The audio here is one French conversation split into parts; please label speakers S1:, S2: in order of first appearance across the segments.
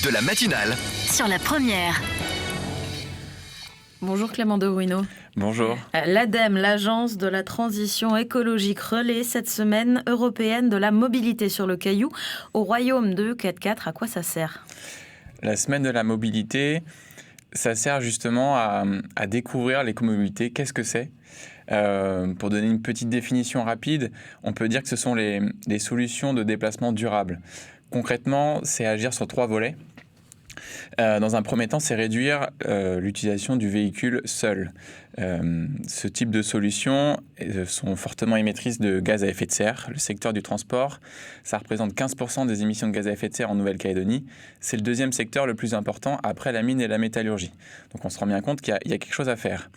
S1: de la matinale.
S2: Sur la première.
S3: Bonjour Clément de Ruino.
S4: Bonjour.
S3: L'ADEME, l'Agence de la transition écologique, relaie cette semaine européenne de la mobilité sur le Caillou au royaume de 4x4. À quoi ça sert ?
S4: La semaine de la mobilité, ça sert justement à découvrir l'écomobilité. Qu'est-ce que c'est ? Pour donner une petite définition rapide, on peut dire que ce sont les solutions de déplacement durables. Concrètement, c'est agir sur 3 volets. Dans un premier temps, c'est réduire l'utilisation du véhicule seul. Ce type de solutions sont fortement émettrices de gaz à effet de serre. Le secteur du transport, ça représente 15% des émissions de gaz à effet de serre en Nouvelle-Calédonie. C'est le deuxième secteur le plus important après la mine et la métallurgie. Donc on se rend bien compte qu'il y a quelque chose à faire.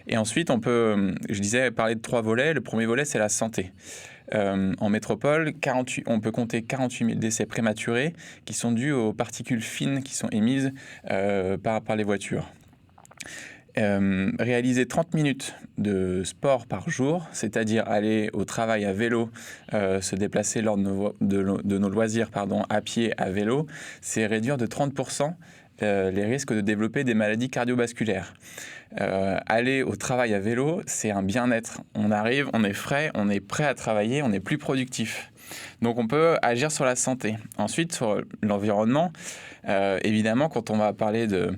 S4: Et ensuite, on peut, je disais, parler de 3 volets. Le premier volet, c'est la santé. En métropole, on peut compter 48 000 décès prématurés qui sont dus aux particules fines qui sont émises par les voitures. Réaliser 30 minutes de sport par jour, c'est-à-dire aller au travail à vélo, se déplacer lors de nos loisirs à pied à vélo, c'est réduire de 30% les risques de développer des maladies cardiovasculaires. Aller au travail à vélo, c'est un bien-être. On arrive, on est frais, on est prêt à travailler, on est plus productif. Donc on peut agir sur la santé. Ensuite, sur l'environnement, évidemment, quand on va parler de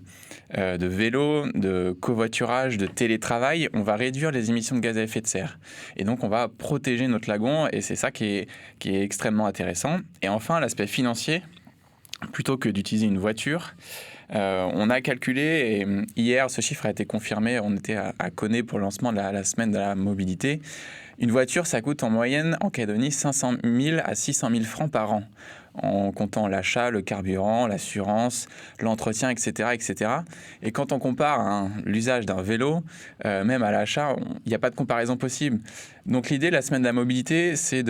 S4: vélo, de covoiturage, de télétravail, on va réduire les émissions de gaz à effet de serre. Et donc on va protéger notre lagon, et c'est ça qui est extrêmement intéressant. Et enfin, l'aspect financier, plutôt que d'utiliser une voiture, on a calculé, et hier ce chiffre a été confirmé, on était à Coné pour le lancement de la semaine de la mobilité. Une voiture, ça coûte en moyenne en Calédonie 500 000 à 600 000 francs par an, en comptant l'achat, le carburant, l'assurance, l'entretien, etc., etc. Et quand on compare l'usage d'un vélo, même à l'achat, il n'y a pas de comparaison possible. Donc l'idée de la semaine de la mobilité, c'est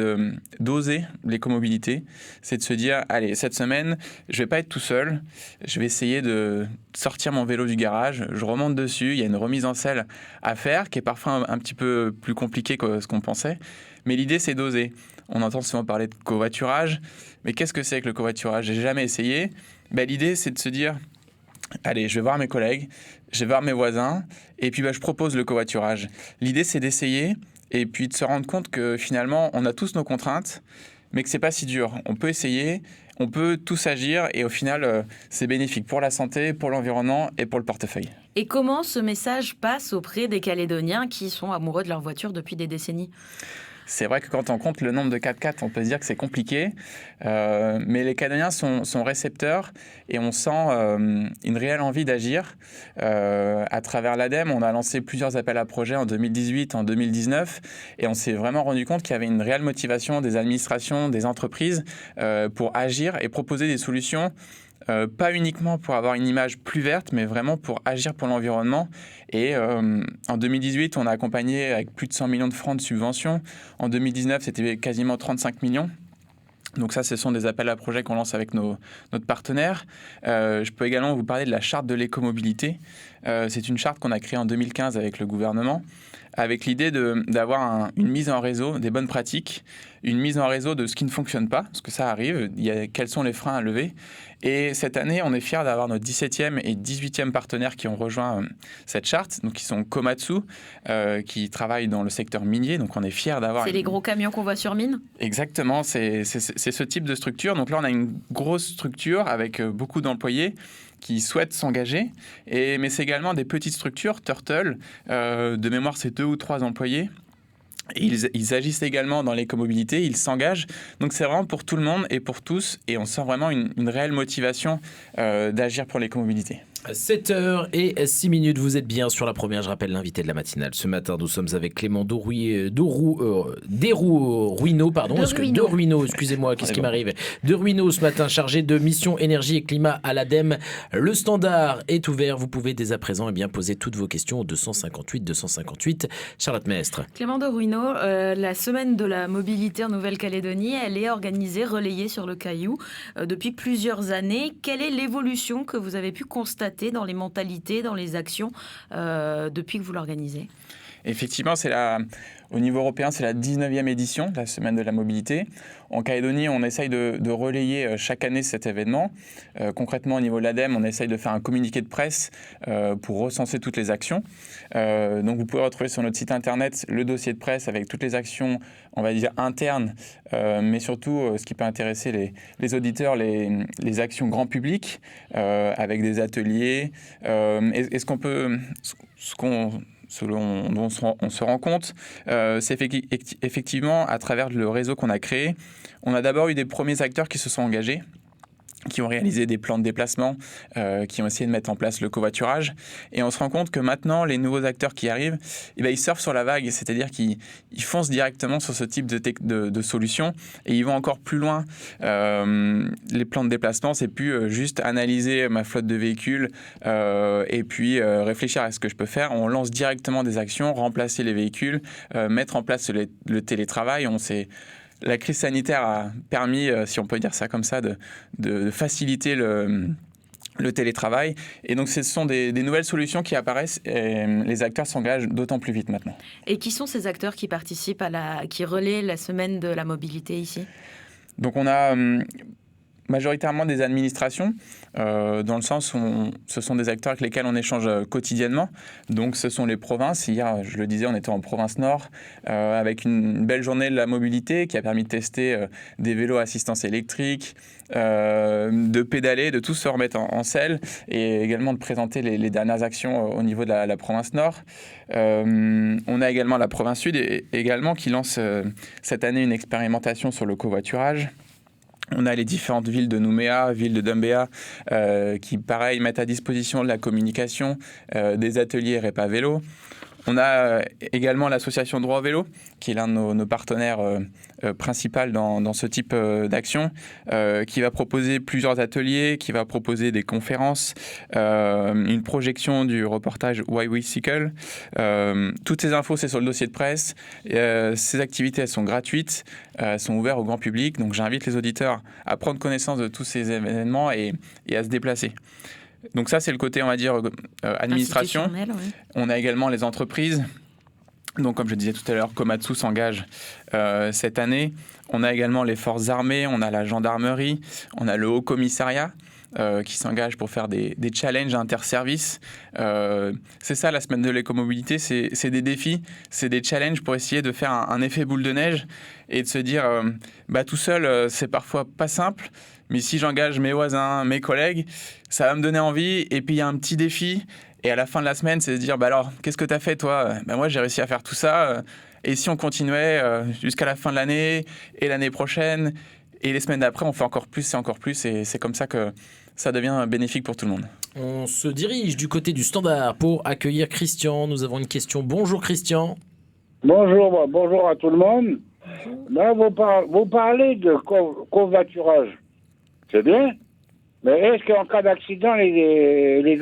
S4: d'oser l'écomobilité. C'est de se dire, allez, cette semaine, je ne vais pas être tout seul, je vais essayer de sortir mon vélo du garage, je remonte dessus, il y a une remise en selle à faire, qui est parfois un petit peu plus compliquée que ce qu'on pensait. Mais l'idée, c'est d'oser. On entend souvent parler de covoiturage, mais qu'est-ce que c'est que le covoiturage ? J'ai jamais essayé. L'idée, c'est de se dire, allez, je vais voir mes collègues, je vais voir mes voisins, et puis je propose le covoiturage. L'idée, c'est d'essayer, et puis de se rendre compte que finalement, on a tous nos contraintes, mais que c'est pas si dur. On peut essayer, on peut tous agir, et au final, c'est bénéfique pour la santé, pour l'environnement et pour le portefeuille.
S3: Et comment ce message passe auprès des Calédoniens qui sont amoureux de leur voiture depuis des décennies ?
S4: C'est vrai que quand on compte le nombre de 4x4, on peut se dire que c'est compliqué, mais les Calédoniens sont récepteurs et on sent une réelle envie d'agir. À travers l'ADEME, on a lancé plusieurs appels à projets en 2018, en 2019, et on s'est vraiment rendu compte qu'il y avait une réelle motivation des administrations, des entreprises pour agir et proposer des solutions. Pas uniquement pour avoir une image plus verte, mais vraiment pour agir pour l'environnement. Et en 2018, on a accompagné avec plus de 100 millions de francs de subventions. En 2019, c'était quasiment 35 millions. Donc ça, ce sont des appels à projets qu'on lance avec notre partenaire. Je peux également vous parler de la charte de l'écomobilité. C'est une charte qu'on a créée en 2015 avec le gouvernement, avec l'idée d'avoir une mise en réseau des bonnes pratiques, une mise en réseau de ce qui ne fonctionne pas, parce que ça arrive, quels sont les freins à lever. Et cette année, on est fiers d'avoir nos 17e et 18e partenaires qui ont rejoint cette charte, donc qui sont Komatsu, qui travaillent dans le secteur minier, donc on est fiers d'avoir...
S3: C'est les gros camions qu'on voit sur mine ?
S4: Exactement, c'est ce type de structure. Donc là, on a une grosse structure avec beaucoup d'employés qui souhaitent s'engager, mais c'est également des petites structures, Turtle, de mémoire c'est 2 ou 3 employés. Et ils agissent également dans l'écomobilité, ils s'engagent. Donc c'est vraiment pour tout le monde et pour tous, et on sent vraiment une réelle motivation d'agir pour l'écomobilité.
S5: 7h06, vous êtes bien sur la première. Je rappelle l'invité de la matinale. Ce matin, nous sommes avec Clément de Ruino, excusez-moi, qu'est-ce qui m'arrive ? De Ruino ce matin, chargé de mission énergie et climat à l'ADEME. Le standard est ouvert. Vous pouvez dès à présent poser toutes vos questions au 258. Charlotte Mestre.
S3: Clément de Ruino, la semaine de la mobilité en Nouvelle-Calédonie, elle est organisée, relayée sur le Caillou depuis plusieurs années. Quelle est l'évolution que vous avez pu constater dans les mentalités, dans les actions, depuis que vous l'organisez ?
S4: Effectivement, au niveau européen, c'est la 19e édition de la Semaine de la mobilité. En Calédonie, on essaye de relayer chaque année cet événement. Concrètement, au niveau de l'ADEME, on essaye de faire un communiqué de presse pour recenser toutes les actions. Donc, vous pouvez retrouver sur notre site internet le dossier de presse avec toutes les actions, on va dire, internes, mais surtout, ce qui peut intéresser les auditeurs, les actions grand public, avec des ateliers. Et selon dont on se rend compte, c'est effectivement à travers le réseau qu'on a créé, on a d'abord eu des premiers acteurs qui se sont engagés, qui ont réalisé des plans de déplacement, qui ont essayé de mettre en place le covoiturage. Et on se rend compte que maintenant, les nouveaux acteurs qui arrivent, ils surfent sur la vague, c'est-à-dire qu'ils foncent directement sur ce type de solution et ils vont encore plus loin. Les plans de déplacement, c'est plus juste analyser ma flotte de véhicules et puis réfléchir à ce que je peux faire. On lance directement des actions, remplacer les véhicules, mettre en place le télétravail. La crise sanitaire a permis, si on peut dire ça comme ça, de faciliter le télétravail. Et donc, ce sont des nouvelles solutions qui apparaissent et les acteurs s'engagent d'autant plus vite maintenant.
S3: Et qui sont ces acteurs qui participent qui relaient la semaine de la mobilité ici ? Donc,
S4: on a majoritairement des administrations, dans le sens où ce sont des acteurs avec lesquels on échange quotidiennement. Donc ce sont les provinces. Hier, je le disais, on était en province Nord, avec une belle journée de la mobilité qui a permis de tester des vélos à assistance électrique, de pédaler, de tous se remettre en selle et également de présenter les dernières actions au niveau de la province Nord. On a également la province Sud également qui lance cette année une expérimentation sur le covoiturage. On a les différentes villes de Nouméa, ville de Doumbéa, qui, pareil, mettent à disposition de la communication, des ateliers Répa Vélo. On a également l'association Droit au Vélo, qui est l'un de nos partenaires principaux dans ce type d'action, qui va proposer plusieurs ateliers, qui va proposer des conférences, une projection du reportage Why We Cycle. Toutes ces infos, c'est sur le dossier de presse. Ces activités, elles sont gratuites, elles sont ouvertes au grand public. Donc j'invite les auditeurs à prendre connaissance de tous ces événements et à se déplacer. Donc ça, c'est le côté, on va dire, administration. Oui. On a également les entreprises. Donc, comme je disais tout à l'heure, Komatsu s'engage cette année. On a également les forces armées, on a la gendarmerie, on a le Haut Commissariat qui s'engage pour faire des challenges interservices. C'est ça, la semaine de l'écomobilité, c'est des défis, c'est des challenges pour essayer de faire un effet boule de neige et de se dire, tout seul, c'est parfois pas simple. Mais si j'engage mes voisins, mes collègues, ça va me donner envie. Et puis, il y a un petit défi. Et à la fin de la semaine, c'est de dire, alors, qu'est-ce que tu as fait, toi ? Moi, j'ai réussi à faire tout ça. Et si on continuait jusqu'à la fin de l'année et l'année prochaine et les semaines d'après, on fait encore plus et encore plus. Et c'est comme ça que ça devient bénéfique pour tout le monde.
S5: On se dirige du côté du standard pour accueillir Christian. Nous avons une question. Bonjour, Christian.
S1: Bonjour à tout le monde. Là, vous parlez de covoiturage. C'est bien, mais est-ce qu'en cas d'accident, les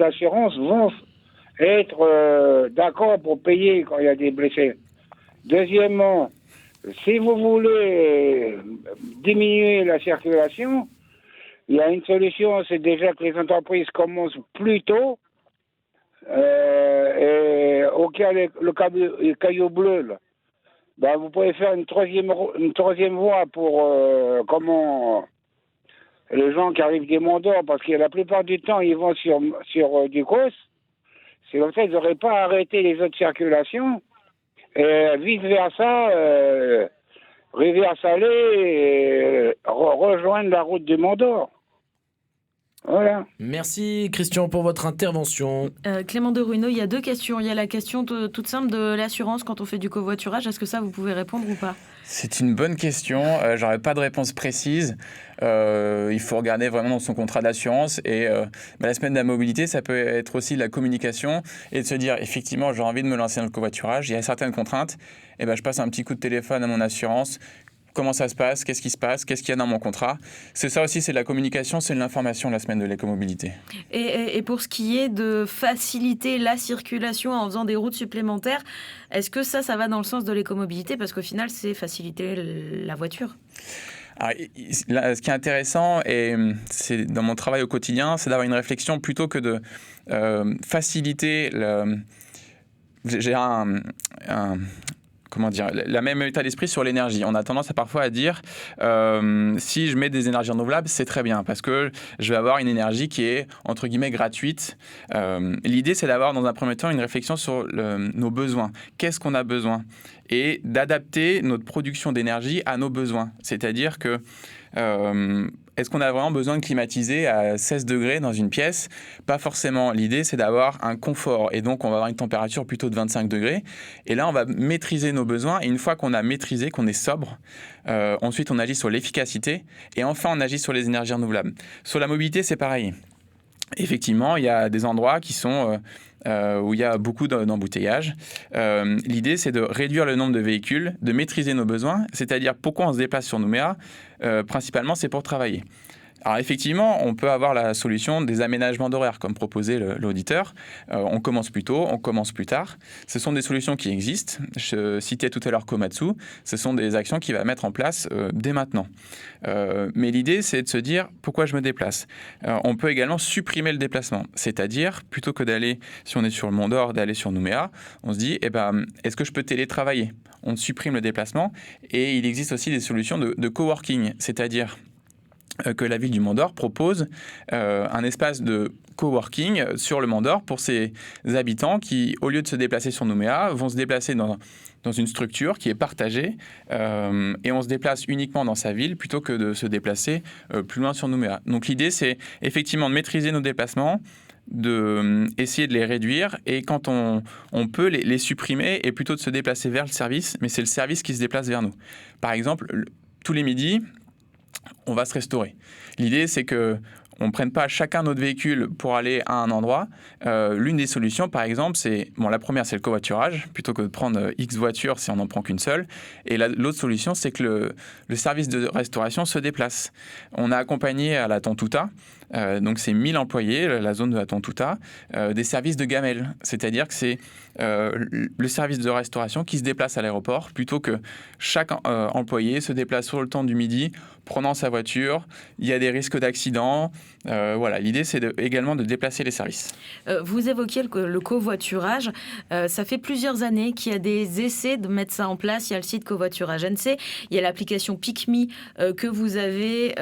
S1: assurances vont être d'accord pour payer quand il y a des blessés ? Deuxièmement, si vous voulez diminuer la circulation, il y a une solution, c'est déjà que les entreprises commencent plus tôt. Et au cas le caillou bleu, là, vous pouvez faire une troisième voie pour les gens qui arrivent des Monts d'Or, parce que la plupart du temps, ils vont sur Ducos. C'est comme ça, ils n'auraient pas arrêté les autres circulations. Et vice-versa, Rivière-Salée, rejoindre la route du Mont d'Or. Voilà.
S5: Merci Christian pour votre intervention.
S3: Clément de Ruineau, il y a deux questions. Il y a la question toute simple de l'assurance quand on fait du covoiturage. Est-ce que ça, vous pouvez répondre ou pas ?
S4: C'est une bonne question. J'aurais pas de réponse précise. Il faut regarder vraiment dans son contrat d'assurance. Et la semaine de la mobilité, ça peut être aussi de la communication et de se dire, effectivement, j'ai envie de me lancer dans le covoiturage. Il y a certaines contraintes. Et je passe un petit coup de téléphone à mon assurance. Comment ça se passe ? Qu'est-ce qui se passe ? Qu'est-ce qu'il y a dans mon contrat ? C'est ça aussi, c'est de la communication, c'est de l'information, la semaine de l'écomobilité.
S3: Et pour ce qui est de faciliter la circulation en faisant des routes supplémentaires, est-ce que ça va dans le sens de l'écomobilité ? Parce qu'au final, c'est faciliter la voiture.
S4: Alors, là, ce qui est intéressant, et c'est dans mon travail au quotidien, c'est d'avoir une réflexion plutôt que de faciliter j'ai comment dire, la même état d'esprit sur l'énergie. On a tendance parfois à dire si je mets des énergies renouvelables, c'est très bien parce que je vais avoir une énergie qui est entre guillemets gratuite. L'idée, c'est d'avoir dans un premier temps une réflexion sur nos besoins. Qu'est-ce qu'on a besoin? Et d'adapter notre production d'énergie à nos besoins. C'est-à-dire que est-ce qu'on a vraiment besoin de climatiser à 16 degrés dans une pièce? Pas forcément. L'idée, c'est d'avoir un confort. Et donc, on va avoir une température plutôt de 25 degrés. Et là, on va maîtriser nos besoins. Et une fois qu'on a maîtrisé, qu'on est sobre, ensuite, on agit sur l'efficacité. Et enfin, on agit sur les énergies renouvelables. Sur la mobilité, c'est pareil. Effectivement, il y a des endroits qui sont où il y a beaucoup d'embouteillages. L'idée, c'est de réduire le nombre de véhicules, de maîtriser nos besoins, c'est-à-dire pourquoi on se déplace sur Nouméa. Principalement, c'est pour travailler. Alors effectivement, on peut avoir la solution des aménagements d'horaire, comme proposait l'auditeur. On commence plus tôt, on commence plus tard. Ce sont des solutions qui existent. Je citais tout à l'heure Komatsu. Ce sont des actions qu'il va mettre en place dès maintenant. Mais l'idée, c'est de se dire pourquoi je me déplace. On peut également supprimer le déplacement. C'est-à-dire, plutôt que d'aller, si on est sur le Mont d'Or, d'aller sur Nouméa, on se dit, est-ce que je peux télétravailler? On supprime le déplacement. Et il existe aussi des solutions de coworking, c'est-à-dire que la ville du Mont d'Or propose un espace de coworking sur le Mont d'Or pour ses habitants qui, au lieu de se déplacer sur Nouméa, vont se déplacer dans une structure qui est partagée et on se déplace uniquement dans sa ville plutôt que de se déplacer plus loin sur Nouméa. Donc l'idée, c'est effectivement de maîtriser nos déplacements, d'essayer de les réduire et quand on peut les supprimer et plutôt de se déplacer vers le service, mais c'est le service qui se déplace vers nous. Par exemple, tous les midis, on va se restaurer. L'idée, c'est que on ne prenne pas chacun notre véhicule pour aller à un endroit. L'une des solutions, par exemple, la première, c'est le covoiturage, plutôt que de prendre X voitures si on n'en prend qu'une seule. Et l'autre solution, c'est que le service de restauration se déplace. On a accompagné à la Tontouta, donc c'est 1000 employés, la zone de la Tontouta, des services de gamelle. C'est-à-dire que c'est le service de restauration qui se déplace à l'aéroport, plutôt que chaque employé se déplace sur le temps du midi, prenant sa voiture. Il y a des risques d'accident. Voilà, l'idée, c'est également de déplacer les services.
S3: Vous évoquiez le covoiturage. Ça fait plusieurs années qu'il y a des essais de mettre ça en place. Il y a le site Covoiturage NC, il y a l'application PickMe que vous avez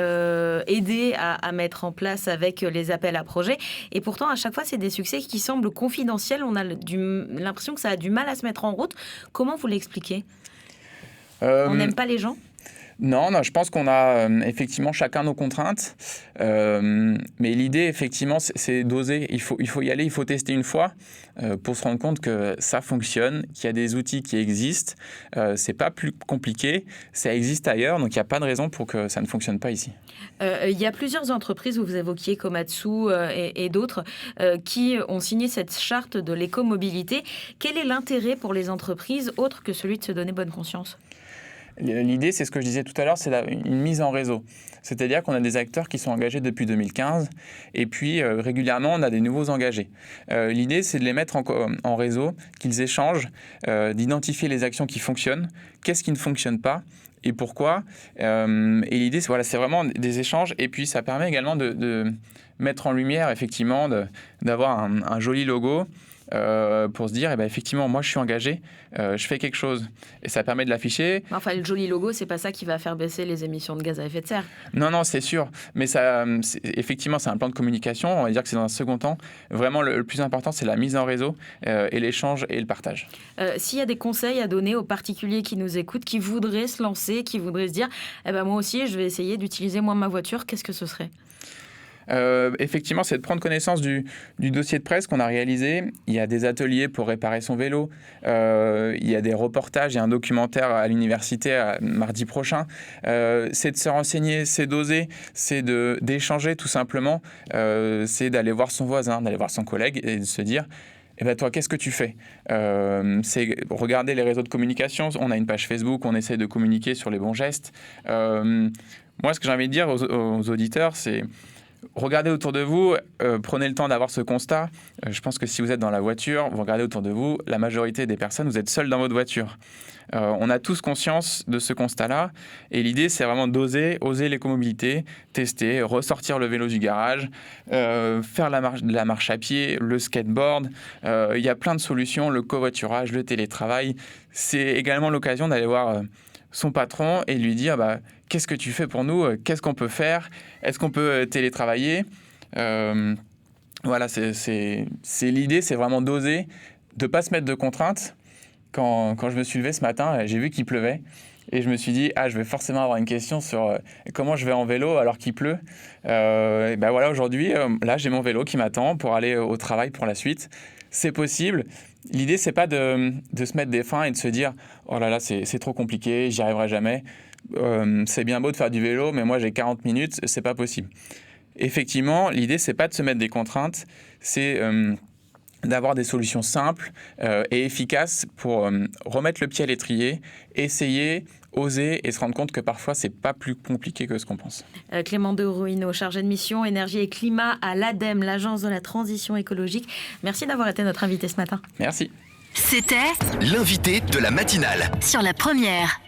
S3: aidé à mettre en place avec les appels à projets. Et pourtant, à chaque fois, c'est des succès qui semblent confidentiels. On a l'impression que ça a du mal à se mettre en route. Comment vous l'expliquez? On n'aime pas les gens?
S4: Non, je pense qu'on a effectivement chacun nos contraintes. Mais l'idée, effectivement, c'est d'oser. Il faut y aller, il faut tester une fois pour se rendre compte que ça fonctionne, qu'il y a des outils qui existent. C'est pas plus compliqué, ça existe ailleurs, donc il n'y a pas de raison pour que ça ne fonctionne pas ici.
S3: Il y a plusieurs entreprises, vous évoquiez Komatsu et d'autres, qui ont signé cette charte de l'écomobilité. Quel est l'intérêt pour les entreprises, autre que celui de se donner bonne conscience ?
S4: L'idée, c'est ce que je disais tout à l'heure, c'est une mise en réseau. C'est-à-dire qu'on a des acteurs qui sont engagés depuis 2015 et puis régulièrement, on a des nouveaux engagés. L'idée, c'est de les mettre en réseau, qu'ils échangent, d'identifier les actions qui fonctionnent, qu'est-ce qui ne fonctionne pas et pourquoi. Et l'idée, c'est vraiment des échanges et puis ça permet également de mettre en lumière, effectivement, d'avoir un joli logo. Pour se dire, effectivement, moi je suis engagé, je fais quelque chose. Et ça permet de l'afficher.
S3: Enfin, le joli logo, c'est pas ça qui va faire baisser les émissions de gaz à effet de serre.
S4: Non, c'est sûr. Mais effectivement, c'est un plan de communication. On va dire que c'est dans un second temps. Vraiment, le plus important, c'est la mise en réseau et l'échange et le partage.
S3: S'il y a des conseils à donner aux particuliers qui nous écoutent, qui voudraient se lancer, qui voudraient se dire, moi aussi, je vais essayer d'utiliser moins ma voiture, qu'est-ce que ce serait ?
S4: Effectivement, c'est de prendre connaissance du dossier de presse qu'on a réalisé. Il y a des ateliers pour réparer son vélo. Il y a des reportages. Il y a un documentaire à l'université mardi prochain. C'est de se renseigner, c'est d'oser, c'est d'échanger tout simplement. C'est d'aller voir son voisin, d'aller voir son collègue et de se dire... toi, qu'est-ce que tu fais ? C'est regarder les réseaux de communication. On a une page Facebook, on essaie de communiquer sur les bons gestes. Moi, ce que j'ai envie de dire aux auditeurs, c'est regardez autour de vous, prenez le temps d'avoir ce constat. Je pense que si vous êtes dans la voiture, vous regardez autour de vous, la majorité des personnes, vous êtes seuls dans votre voiture. On a tous conscience de ce constat-là. Et l'idée, c'est vraiment oser l'écomobilité, tester, ressortir le vélo du garage, faire la marche à pied, le skateboard. Il y a plein de solutions, le covoiturage, le télétravail. C'est également l'occasion d'aller voir son patron et lui dire qu'est-ce que tu fais pour nous, qu'est-ce qu'on peut faire, est-ce qu'on peut télétravailler. Voilà, c'est l'idée, c'est vraiment d'oser, de ne pas se mettre de contraintes. Quand je me suis levé ce matin, j'ai vu qu'il pleuvait et je me suis dit je vais forcément avoir une question sur comment je vais en vélo alors qu'il pleut. Et voilà, aujourd'hui, là j'ai mon vélo qui m'attend pour aller au travail pour la suite. C'est possible. L'idée, c'est pas de se mettre des freins et de se dire oh là là, c'est trop compliqué, j'y arriverai jamais. C'est bien beau de faire du vélo, mais moi j'ai 40 minutes, c'est pas possible. Effectivement, l'idée, c'est pas de se mettre des contraintes, c'est d'avoir des solutions simples et efficaces pour remettre le pied à l'étrier, essayer, oser et se rendre compte que parfois, c'est pas plus compliqué que ce qu'on pense.
S3: Clément de Ruino, chargé de mission énergie et climat à l'ADEME, l'Agence de la transition écologique. Merci d'avoir été notre invité ce matin.
S4: Merci.
S2: C'était
S6: l'invité de la matinale
S2: sur la première.